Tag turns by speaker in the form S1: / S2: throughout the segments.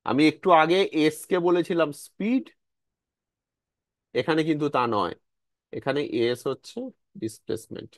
S1: আমি একটু আগে এস কে বলেছিলাম স্পিড, এখানে কিন্তু তা নয়। এখানে এস হচ্ছে ডিসপ্লেসমেন্ট।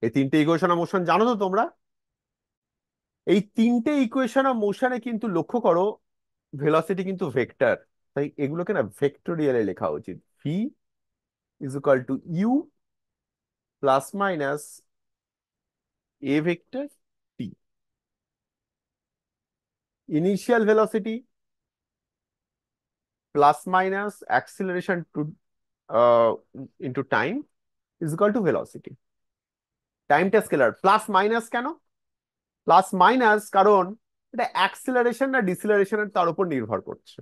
S1: এই তিনটে ইকুয়েশন অফ মোশন জানো তো তোমরা? এই তিনটে ইকুয়েশন অফ মোশনে কিন্তু লক্ষ্য করো, ভেলোসিটি কিন্তু ভেক্টর। তাই এগুলোকে না ভেক্টোরিয়ালে লেখা উচিত। V is equal to u plus minus a vector t. Initial velocity plus minus acceleration to into time is equal to velocity. টাইমটা স্কেলার। প্লাস মাইনাস কেন? প্লাস মাইনাস কারণ এটা অ্যাক্সিলারেশন না ডিসিলারেশনের তার উপর নির্ভর করছে।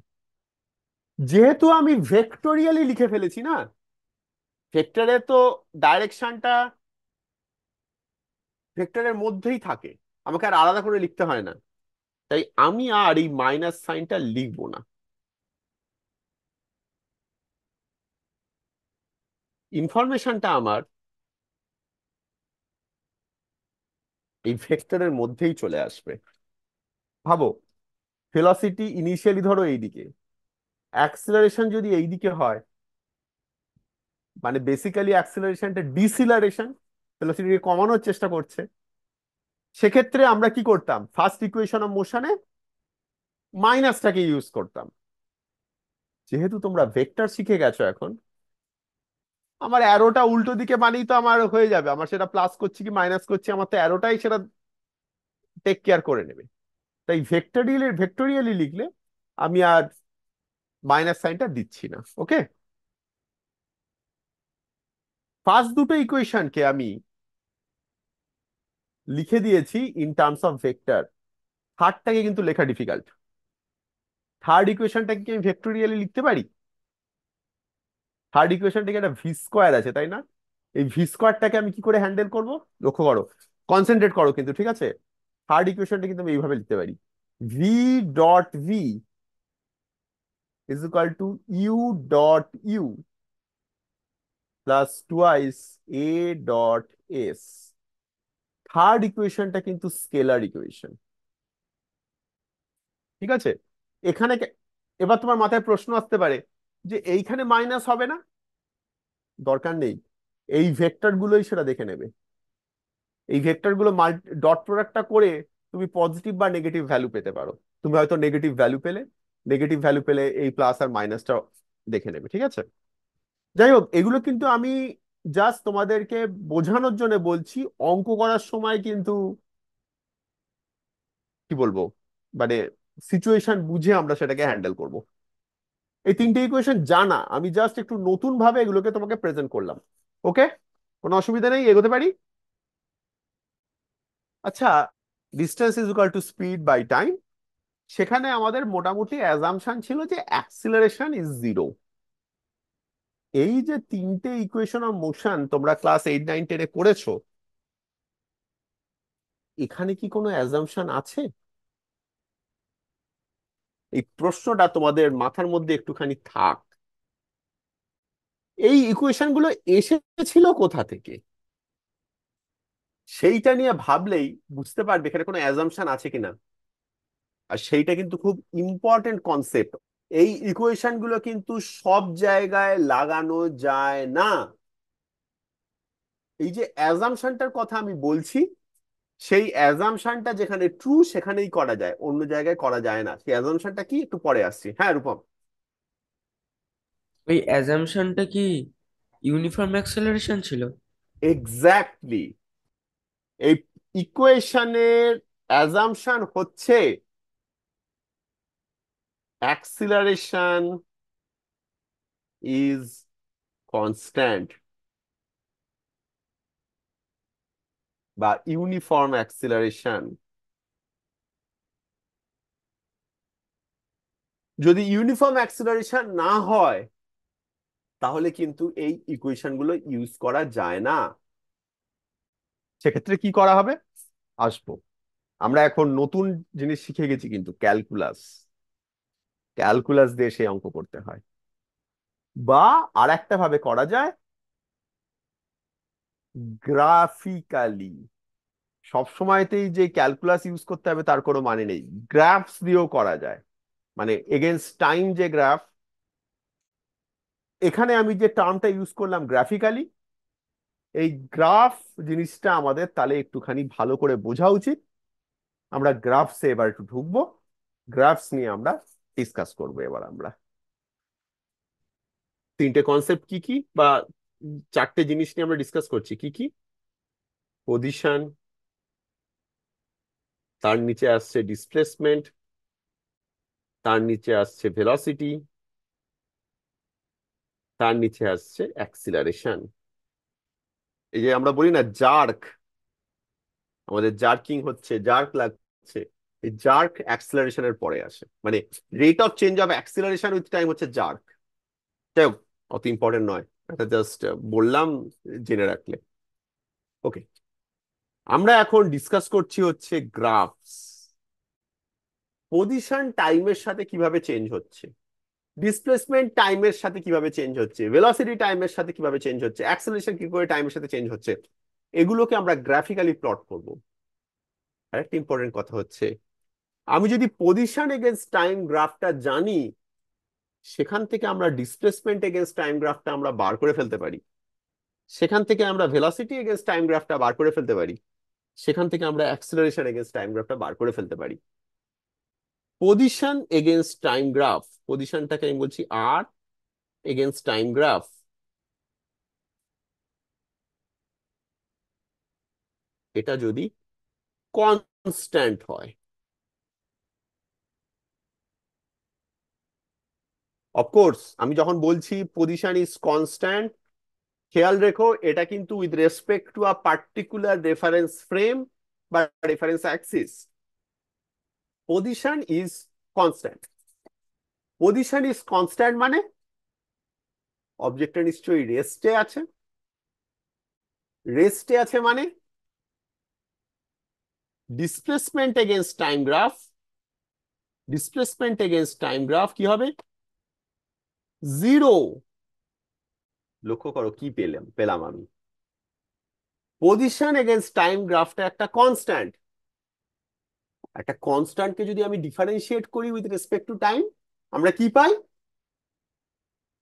S1: যেহেতু আমি ভেক্টোরিয়ালি লিখে ফেলেছি না, ভেক্টরে তো ডাইরেকশনটা ভেক্টরের মধ্যেই থাকে, আমাকে আর আলাদা করে লিখতে হয় না। তাই আমি আর এই মাইনাস সাইনটা লিখবো না। ইনফরমেশনটা আমার এই ভেক্টরের মধ্যেই চলে আসবে। ভাবো, ভেলোসিটি ইনিশিয়ালি ধরো এইদিকে, অ্যাক্সিলারেশন যদি এইদিকে হয়, মানে বেসিক্যালি অ্যাক্সিলারেশনটা ডিসিলারেশন, ভেলোসিটিকে কমানোর চেষ্টা করছে। সেক্ষেত্রে আমরা কি করতাম? ফার্স্ট ইকুয়েশন অফ মোশনে মাইনাসটাকে ইউজ করতাম। যেহেতু তোমরা ভেক্টর শিখে গেছো এখন, আমার অ্যারোটা উল্টো দিকে মানেই তো আমার হয়ে যাবে, আমার সেটা প্লাস করছি কি মাইনাস করছি আমার তো অ্যারোটাই সেটা টেক কেয়ার করে নেবে। তাই ভেক্টোরিয়ালি লিখলে আমি আর মাইনাস সাইনটা দিচ্ছি না। ওকে, ফার্স্ট দুটো ইকুয়েশনকে আমি লিখে দিয়েছি ইন টার্মস অফ ভেক্টর। থার্ডটাকে কিন্তু লেখা ডিফিকাল্ট। থার্ড ইকুয়েশনটাকে কি আমি ভেক্টোরিয়ালি লিখতে পারি? থার্ড ইকুয়েশন থেকে একটা ভি স্কোয়ার আছে, তাই না? এই ভি স্কোয়ারটাকে আমি কি করে হ্যান্ডেল করব? লক্ষ্য করো, কনসেন্ট্রেট করো কিন্তু, ঠিক আছে? থার্ড ইকুয়েশনটা কিন্তু আমি এইভাবে লিখতে পারি। V dot v is equal to u dot u plus twice a dot s. Third ইকুয়েশনটা কিন্তু স্কেলার ইকুয়েশন, ঠিক আছে? এখানে এবার তোমার মাথায় প্রশ্ন আসতে পারে যে এইখানে মাইনাস হবে না? দরকার নেই, এই ভেক্টর গুলোই সেটা দেখে নেবে। এই ভেক্টর গুলো ডট প্রোডাক্টটা করে তুমি পজিটিভ বা নেগেটিভ ভ্যালু পেতে পারো। তুমি হয়তো নেগেটিভ ভ্যালু পেলে, নেগেটিভ ভ্যালু পেলে এই প্লাস আর মাইনাসটা দেখে নেবে, ঠিক আছে? যাই হোক, এগুলো কিন্তু আমি জাস্ট তোমাদেরকে বোঝানোর জন্য বলছি। অঙ্ক করার সময় কিন্তু কি বলবো, মানে সিচুয়েশন বুঝে আমরা সেটাকে হ্যান্ডেল করব। এই তিনটে ইকুয়েশন জানা, আমি জাস্ট একটু নতুন ভাবে এগুলোকে তোমাকে প্রেজেন্ট করলাম। ওকে, কোনো অসুবিধা নেই, এগোতে পারি। আচ্ছা, distance is equal to speed by time. সেখানে আমাদের মোটামুটি অ্যাজাম্পশন ছিল যে অ্যাক্সিলারেশন ইজ জিরো। এই যে তিনটে ইকুয়েশন অফ মোশন তোমরা ক্লাস 8, 9, 10-এ করেছো, এখানে কি কোনো অ্যাজাম্পশন আছে? এই প্রশ্নটা তোমাদের মাথার মধ্যে একটুখানি থাক। এই ইকুয়েশন গুলো এসেছিল কোথা থেকে, সেইটা নিয়ে ভাবলেই বুঝতে পারবে এখানে কোনো অ্যাজাম্পশন আছে কিনা। আর সেইটা কিন্তু খুব ইম্পর্টেন্ট কনসেপ্ট। এই ইকুয়েশন গুলো কিন্তু সব জায়গায় লাগানো যায় না। এই যে অ্যাজাম্পশনটার কথা আমি বলছি, সেই অ্যাজাম্পশনটা যেখানে ট্রু সেখানেই করা যায়, অন্য জায়গায় করা যায় না। সেই অ্যাজাম্পশনটা কি একটু পরে আসছি। হ্যাঁ রূপম।
S2: ওই অ্যাজাম্পশনটা কি ইউনিফর্ম অ্যাক্সেলারেশন ছিল?
S1: এক্স্যাক্টলি। এই ইকুয়েশনের অ্যাজাম্পশন হচ্ছে অ্যাক্সিলারেশন ইজ কনস্ট্যান্ট বা ইউনিফর্ম অ্যাক্সিলারেশন। যদি ইউনিফর্ম অ্যাক্সিলারেশন না হয়, তাহলে কিন্তু এই ইকুয়েশন গুলো ইউজ করা যায় না। সেক্ষেত্রে কি করা হবে আসবো। আমরা এখন নতুন জিনিস শিখে গেছি কিন্তু, ক্যালকুলাস। ক্যালকুলাস দিয়ে সেই অঙ্ক করতে হয়। বা আর একটা ভাবে করা যায়, গ্রাফিক্যালি। সব সময়তেই যে ক্যালকুলাস ইউজ করতে হবে তার কোনো মানে নেই, গ্রাফস দিয়েও করা যায়। মানে এগেনস্ট টাইম যে গ্রাফ, এখানে আমি যে টার্মটা ইউজ করলাম গ্রাফিক্যালি, এই গ্রাফ জিনিসটা আমাদের তাহলে একটুখানি ভালো করে বোঝা উচিত। আমরা গ্রাফসে এবার একটু ঢুকবো, গ্রাফস নিয়ে আমরা ডিসকাস করবো এবার আমরা। তিনটে কনসেপ্ট কি কি, বা চারটে জিনিস নিয়ে আমরা ডিসকাস করছি, কি কি? পজিশন, তার নিচে আসছে ডিসপ্লেসমেন্ট, তার নিচে আসছে ভেলোসিটি, তার নিচে আসছে অ্যাক্সিলারেশন। এই যে আমরা বলি না জার্ক, আমাদের জার্কিং হচ্ছে, জার্ক লাগছে, এই জার্ক অ্যাক্সিলারেশনের পরে আসে, মানে rate of change of acceleration with time হচ্ছে জার্ক। যাই হোক, অত ইম্পর্টেন্ট নয়, এটা জাস্ট বললাম, জেনে রাখলে। ওকে, আমরা এখন ডিসকাস করছি হচ্ছে গ্রাফস। পজিশন টাইমের সাথে কিভাবে চেঞ্জ হচ্ছে, ডিসপ্লেসমেন্ট টাইমের সাথে কিভাবে চেঞ্জ হচ্ছে, ভেলোসিটি টাইমের সাথে কিভাবে চেঞ্জ হচ্ছে, অ্যাক্সেলারেশন কি করে টাইমের সাথে চেঞ্জ হচ্ছে, এগুলোকে আমরা গ্রাফিক্যালি প্লট করব। আরেকটা ইম্পর্টেন্ট কথা হচ্ছে, আমি যদি পজিশন এগেনস্ট টাইম গ্রাফটা জানি, সেখান থেকে আমরা ডিসপ্লেসমেন্ট এগেনস্ট টাইম গ্রাফটা আমরা বার করে ফেলতে পারি, সেখান থেকে আমরা ভেলোসিটি এগেনস্ট টাইম গ্রাফটা বার করে ফেলতে পারি, সেখান থেকে আমরা অ্যাক্সেলারেশন এগেনস্ট টাইম গ্রাফটা বার করে ফেলতে পারি। পজিশন এগেনস্ট টাইম গ্রাফ, পজিশনটাকে আমি বলছি আর এগেনস্ট টাইম গ্রাফ, এটা যদি কনস্ট্যান্ট হয়, অফকোর্স আমি যখন বলছি পজিশন ইজ কনস্ট্যান্ট, খেয়াল রেখো এটা কিন্তু with respect to a particular reference frame বা reference axis. Position is constant, position is constant মানে অবজেক্টটা নিশ্চয়ই রেস্টে আছে, রেস্টে আছে মানে displacement against time graph, displacement against time graph কি হবে? জিরো। লক্ষ্য করো কি পেলাম আমি, পজিশন এগেনস্ট টাইম গ্রাফটা একটা কনস্ট্যান্ট, একটা কনস্ট্যান্টকে যদি আমি ডিফারেন্সিয়েট করি উইথ রেসপেক্ট টু টাইম, আমরা কি পাই?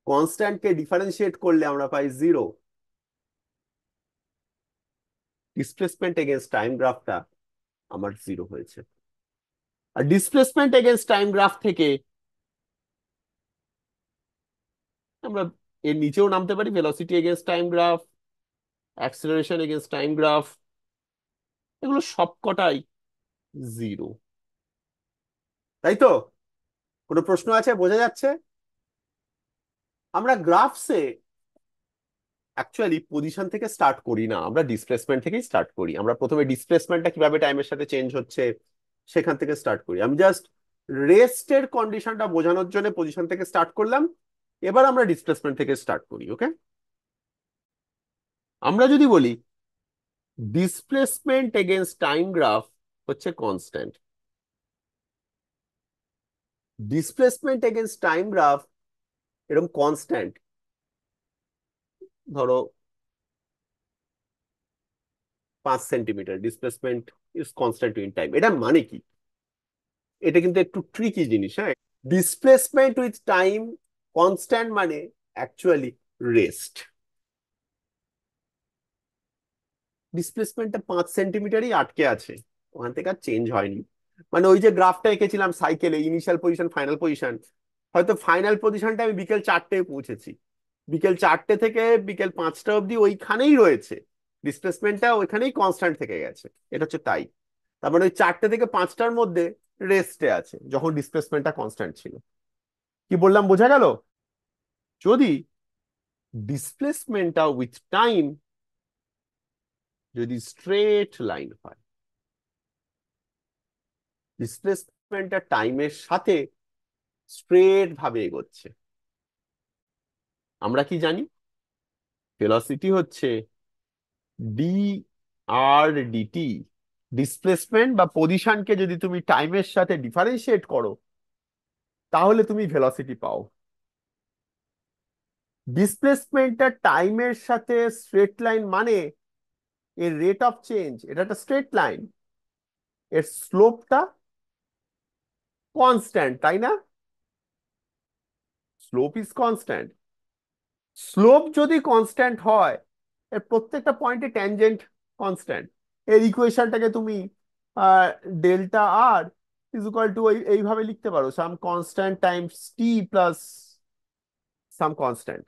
S1: কনস্ট্যান্টকে ডিফারেন্সিয়েট করলে আমরা পাই জিরো। ডিসপ্লেসমেন্ট এগেনস্ট টাইম গ্রাফটা আমার জিরো হয়েছে। আর ডিসপ্লেসমেন্ট এগেনস্ট টাইম গ্রাফ থেকে আমরা এর নিচেও নামতে পারি, velocity against time graph, acceleration against time graph, এগুলো সবকটাই জিরো। তাই তো? কোনো প্রশ্ন আছে? বোঝা যাচ্ছে? আমরা গ্রাফসে অ্যাকচুয়ালি পজিশন থেকে স্টার্ট করি না, আমরা ডিসপ্লেসমেন্ট থেকেই স্টার্ট করি। আমরা প্রথমে ডিসপ্লেসমেন্টটা কিভাবে টাইমের সাথে চেঞ্জ হচ্ছে সেখান থেকে স্টার্ট করি। আমি জাস্ট রেস্টের কন্ডিশনটা বোঝানোর জন্য পজিশন থেকে স্টার্ট করলাম, এবার আমরা ডিসপ্লেসমেন্ট থেকে স্টার্ট করি। ওকে, আমরা যদি বলি ডিসপ্লেসমেন্ট এগেনস্ট টাইম গ্রাফ হচ্ছে constant, displacement against time graph এরকম কনস্ট্যান্ট, ধরো 5 centimetre displacement is constant in time, এটা মানে কি? এটা কিন্তু একটু ট্রিকি জিনিস, হ্যাঁ। ডিসপ্লেসমেন্ট উইথ টাইম কনস্ট্যান্ট মানে অ্যাকচুয়ালি রেস্ট, ডিসপ্লেসমেন্টটা 5 সেন্টিমিটারই আটকে আছে, ওখান থেকে আর চেঞ্জ হয়নি। মানে ওই যে গ্রাফটা এঁকেছিলাম সাইকেলে, ইনিশিয়াল পজিশন ফাইনাল পজিশন, হয়তো ফাইনাল পজিশনটা আমি বিকেল 4টে পৌঁছেছি, বিকেল 4টে থেকে বিকেল 5টা অবধি ওইখানেই রয়েছে, ডিসপ্লেসমেন্টটা ওইখানেই কনস্ট্যান্ট থেকে গেছে, এটা হচ্ছে তাই। তার মানে ওই 4টে থেকে 5টার মধ্যে রেস্টে আছে যখন ডিসপ্লেসমেন্টটা কনস্ট্যান্ট ছিল। কি বললাম বোঝা গেল? যদি ডিসপ্লেসমেন্টটা উইথ টাইম যদি স্ট্রেট লাইন হয়, ডিসপ্লেসমেন্টটা টাইমের সাথে স্ট্রেট ভাবে এগোচ্ছে, আমরা কি জানি? ভেলোসিটি হচ্ছে ডি আর ডিটি। ডিসপ্লেসমেন্ট বা পজিশনকে যদি তুমি টাইমের সাথে ডিফারেন্সিয়েট করো, তাহলে তুমি ভেলোসিটি পাও। ডিসপ্লেসমেন্টটা টাইমের সাথে স্ট্রেট লাইন মানে এর রেট অফ চেঞ্জ, এটা একটা স্ট্রেট লাইন, এর স্লোপটা কনস্ট্যান্ট, তাই না? Slope is constant. স্লোপ যদি কনস্ট্যান্ট হয়, এর প্রত্যেকটা পয়েন্টে ট্যানজেন্ট কনস্ট্যান্ট। এর ইকুয়েশনটাকে তুমি delta r is equal to এইভাবে লিখতে পারো, some constant times t plus some constant,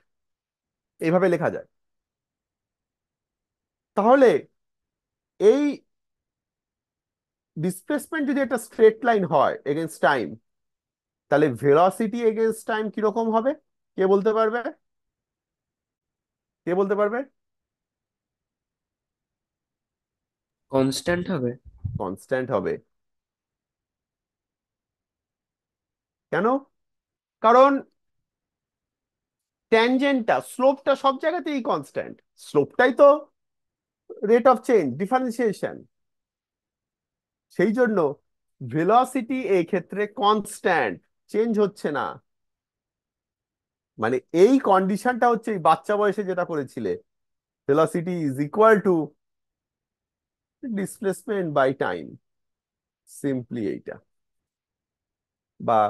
S1: এইভাবে লেখা যায়। তাহলে এই ডিসপ্লেসমেন্ট যদি একটা স্ট্রেট লাইন হয় এগেনস্ট টাইম, তাহলে ভেলোসিটি এগেনস্ট টাইম কিরকম হবে? কে বলতে পারবে? কে বলতে পারবে?
S2: কনস্ট্যান্ট হবে।
S1: কনস্ট্যান্ট হবে। কেন? কারণ ট্যানজেন্টটা, স্লোপটা সব জায়গাতেই কনস্ট্যান্ট। স্লোপটাই তো রেট অফ চেঞ্জ, ডিফারেন্সিয়েশন। সেই জন্য ভেলোসিটি এই ক্ষেত্রে কনস্ট্যান্ট, চেঞ্জ হচ্ছে না। মানে এই কন্ডিশনটা হচ্ছে এই বাচ্চা বয়সে যেটা করেছিলে, velocity is equal to displacement by time, simply এইটা। বা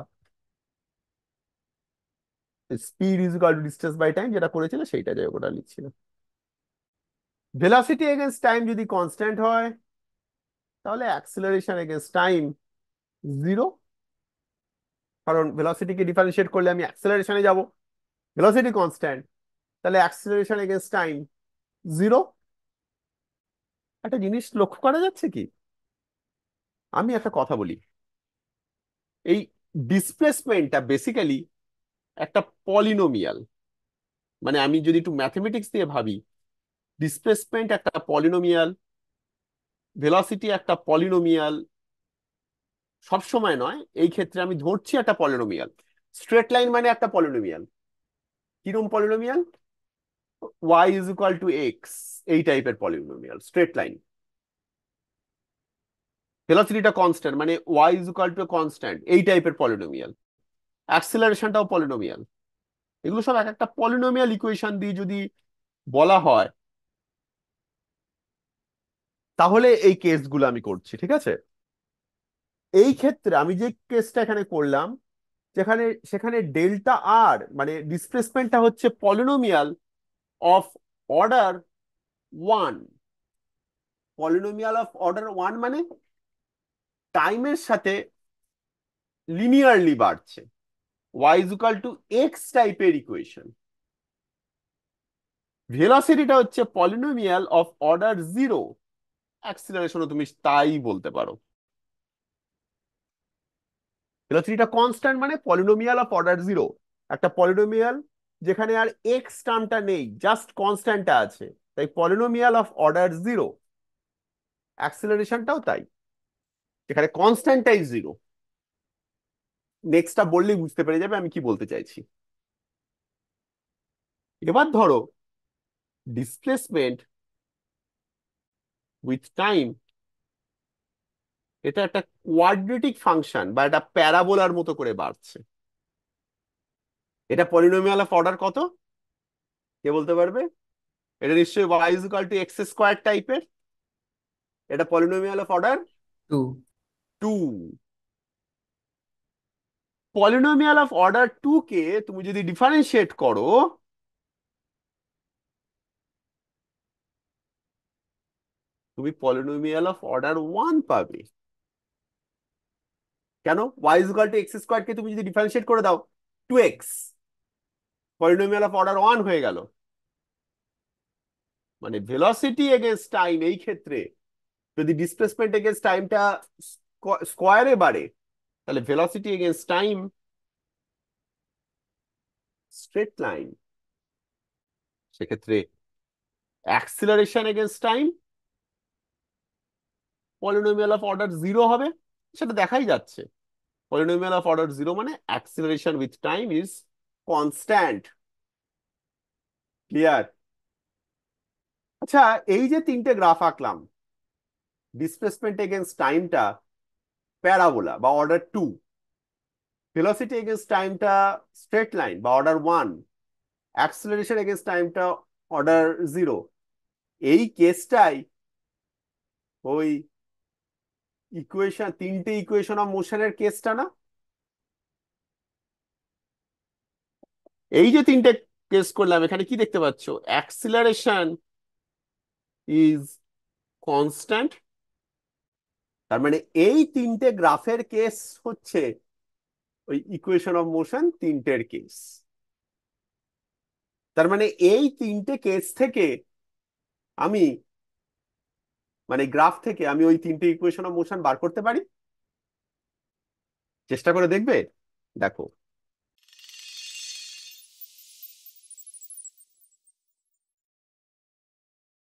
S1: speed is equal to distance by time, যেটা করেছিল সেইটা, যাই হোক, ওটা লিখছিল। ভেলোসিটি এগেনস্ট টাইম যদি কনস্ট্যান্ট হয়, তাহলে অ্যাক্সিলারেশন এগেনস্ট টাইম জিরো। কারণ ভেলোসিটিকে ডিফারেন্সিয়েট করলে আমি অ্যাক্সিলারেশনে যাব, ভেলোসিটি কনস্ট্যান্ট, তাহলে অ্যাক্সিলারেশন এগেনস্ট টাইম জিরো। একটা জিনিস লক্ষ্য করা যাচ্ছে কি, আমি একটা কথা বলি, এই ডিসপ্লেসমেন্টটা বেসিক্যালি একটা পলিনোমিয়াল। মানে আমি যদি একটু ম্যাথমেটিক্স দিয়ে ভাবি, ডিসপ্লেসমেন্ট একটা পলিনোমিয়াল, ভেলোসিটি একটা পলিনোমিয়াল। সব সময় নয়, এই ক্ষেত্রে আমি ধরছি একটা পলিনোমিয়াল। স্ট্রেট লাইন মানে একটা পলিনোমিয়াল। কিরকম polynomial? Y is equal to x, এই টাইপের পলিনোমিয়াল স্ট্রেট লাইন। ভেলোসিটিটা কনস্ট্যান্ট, মানে y is equal to constant, এই টাইপের পলিনোমিয়াল। অ্যাক্সিলারেশনটাও পলিনোমিয়াল। এগুলো সব এক একটা পলিনোমিয়াল ইকুয়েশন দিয়ে যদি বলা হয়, তাহলে এই কেসগুলো আমি করছি, ঠিক আছে? এই ক্ষেত্রে আমি যে কেসটা এখানে করলাম, যেখানে সেখানে ডেল্টা আর মানে ডিসপ্লেসমেন্টটা হচ্ছে polynomial of order one. Polynomial of order one মানে টাইমের সাথে লিনিয়ারলি বাড়ছে, y is equal to x টাইপের ইকুয়েশন। ভেলোসিটিটা হচ্ছে পলিনোমিয়াল অফ অর্ডার জিরো, অ্যাক্সিলারেশনও তুমি তাই বলতে পারো। ভেলোসিটিটা কনস্ট্যান্ট মানে পলিনোমিয়াল অফ অর্ডার জিরো, একটা পলিনোমিয়াল যেখানে আর এক্স টার্মটা নেই, জাস্ট কনস্ট্যান্টটা আছে, তাই পলিনোমিয়াল অফ অর্ডার জিরো। অ্যাক্সিলারেশনটাও তাই, যেখানে কনস্ট্যান্টটাই জিরো। নেক্সটটা বললেই বুঝতে পেরে যাবে আমি কি বলতে চাইছি। এবার ধরো ডিসপ্লেসমেন্ট উইথ টাইম, এটা একটা কোয়াড্রেটিক ফাংশন বা একটা প্যারাবোলার মতো করে বাড়ছে। এটা পলিনোমিয়াল অফ অর্ডার কত? কে বলতে পারবে? এটা নিশ্চয়ই y is equal to x square টাইপের। এটা polynomial of order
S2: two.
S1: Two. Polynomial of order two কে তুমি যদি ডিফারেন্সিয়েট করো, তুমি পলিনোমিয়াল অফ অর্ডার ওয়ান পাবে। কেন? y is equal to x square কে তুমি যদি ডিফারেন্সিয়েট করে দাও, two x, polynomial of order one হয়ে গেল। মানে ভেলোসিটি এগেনস্ট টাইম এই ক্ষেত্রে যদি ডিসপ্লেসমেন্ট এগেনস্ট টাইমটা স্কোয়ারে বাড়ে, তাহলে velocity against time straight line. সেক্ষেত্রে acceleration against time polynomial of order zero হবে, সেটা দেখাই যাচ্ছে। পলিনোমিয়াল অফ অর্ডার জিরো মানে acceleration with time is constant. Clear? আচ্ছা, এই যে তিনটে গ্রাফ আঁকলাম, ডিসপ্লেসমেন্ট এগেনস্ট টাইমটা প্যারাবোলা বা অর্ডার টু, ভেলোসিটি এগেনস্ট টাইমটা স্ট্রেট লাইন বা অর্ডার ওয়ান, অ্যাক্সিলারেশন এগেনস্ট টাইমটা অর্ডার জিরো। এই কেসটাই ওই ইকুয়েশন, তিনটে ইকুয়েশন অফ মোশনের কেসটা না? এই যে তিনটে কেস করলাম, এখানে কি দেখতে পাচ্ছ? Acceleration is constant. তার মানে এই তিনটে গ্রাফের কেস হচ্ছে ওই ইকুয়েশন অফ মোশন তিনটের কেস। তার মানে এই তিনটে কেস থেকে আমি, মানে গ্রাফ থেকে আমি ওই তিনটে ইকুয়েশন অফ মোশন বার করতে পারি। চেষ্টা করে দেখবে। দেখো,